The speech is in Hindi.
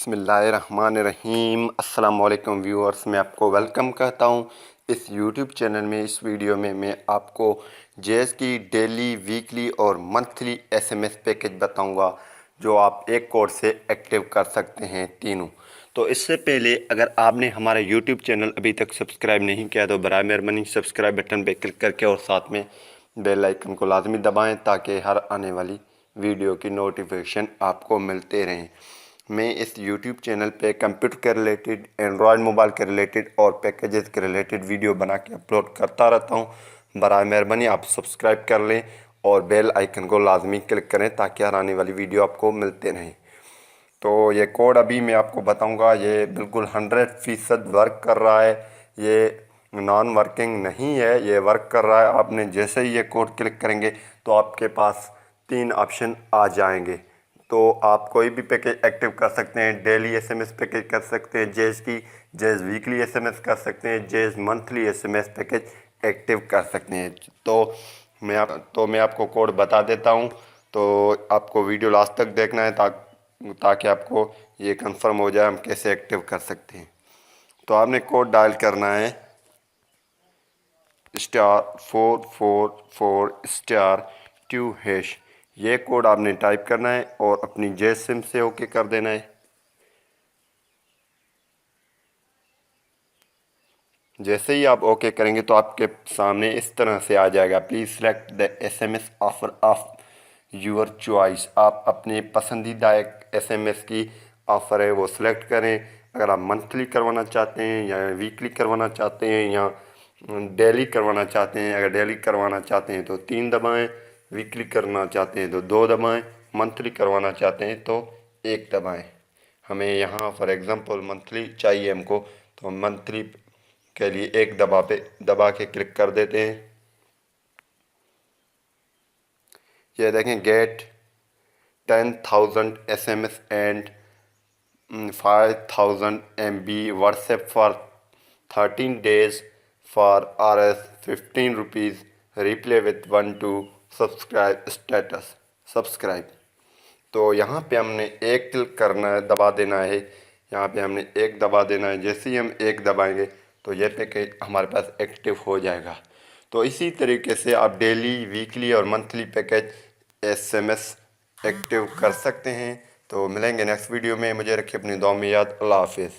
बिस्मिल्लाहिर्रहमानिर्रहीम। अस्सलाम वालेकुम व्यूअर्स, मैं आपको वेलकम कहता हूँ इस यूट्यूब चैनल में। इस वीडियो में मैं आपको जेएस की डेली, वीकली और मंथली एसएमएस पैकेज बताऊंगा जो आप एक कोड से एक्टिव कर सकते हैं तीनों। तो इससे पहले अगर आपने हमारा यूट्यूब चैनल अभी तक सब्सक्राइब नहीं किया तो बराए मेहरबानी सब्सक्राइब बटन पर क्लिक करके और साथ में बेल आइकन को लाजमी दबाएँ ताकि हर आने वाली वीडियो की नोटिफिकेशन आपको मिलते रहें। मैं इस YouTube चैनल पे कंप्यूटर के रिलेटेड, एंड्रॉयड मोबाइल के रिलेटेड और पैकेजेस के रिलेटेड वीडियो बना के अपलोड करता रहता हूँ। बराए मेहरबानी आप सब्सक्राइब कर लें और बेल आइकन को लाजमी क्लिक करें ताकि हर आने वाली वीडियो आपको मिलते रहें। तो ये कोड अभी मैं आपको बताऊंगा, ये बिल्कुल 100% वर्क कर रहा है। ये नॉन वर्किंग नहीं है, ये वर्क कर रहा है। आपने जैसे ही ये कोड क्लिक करेंगे तो आपके पास 3 ऑप्शन आ जाएंगे। तो आप कोई भी पैकेज एक्टिव कर सकते हैं। डेली एसएमएस पैकेज कर सकते हैं जेज की, जेज वीकली एसएमएस कर सकते हैं, जेज मंथली एसएमएस पैकेज एक्टिव कर सकते हैं। तो मैं आपको कोड बता देता हूँ। तो आपको वीडियो लास्ट तक देखना है ताकि आपको ये कंफर्म हो जाए हम कैसे एक्टिव कर सकते हैं। तो आपने कोड डायल करना है *444*2#। ये कोड आपने टाइप करना है और अपनी जेज सिम से ओके कर देना है। जैसे ही आप ओके करेंगे तो आपके सामने इस तरह से आ जाएगा, please select the SMS offer of your choice. आप अपने पसंदीदा एक एसएमएस की ऑफ़र है वो सिलेक्ट करें। अगर आप मंथली करवाना चाहते हैं या वीकली करवाना चाहते हैं या डेली करवाना चाहते हैं, अगर डेली करवाना चाहते हैं तो 3 दबाएं, वीकली करना चाहते हैं तो 2 दबाएं, मंथली करवाना चाहते हैं तो 1 दबाएं। हमें यहाँ फॉर एग्ज़ाम्पल मंथली चाहिए हमको, तो मंथली के लिए 1 दबा के क्लिक कर देते हैं। ये देखें, get 10,000 SMS and 5,000 MB WhatsApp for 13 days for Rs ₹15 reply with 1 to subscribe status subscribe. तो यहाँ पे हमने 1 क्लिक करना है, दबा देना है। यहाँ पे हमने 1 दबा देना है। जैसे ही हम 1 दबाएंगे तो ये पैकेज हमारे पास एक्टिव हो जाएगा। तो इसी तरीके से आप डेली, वीकली और मंथली पैकेज एसएमएस एक्टिव कर सकते हैं। तो मिलेंगे नेक्स्ट वीडियो में। मुझे रखिए अपनी दुआ में याद। अल्लाह हाफिज़।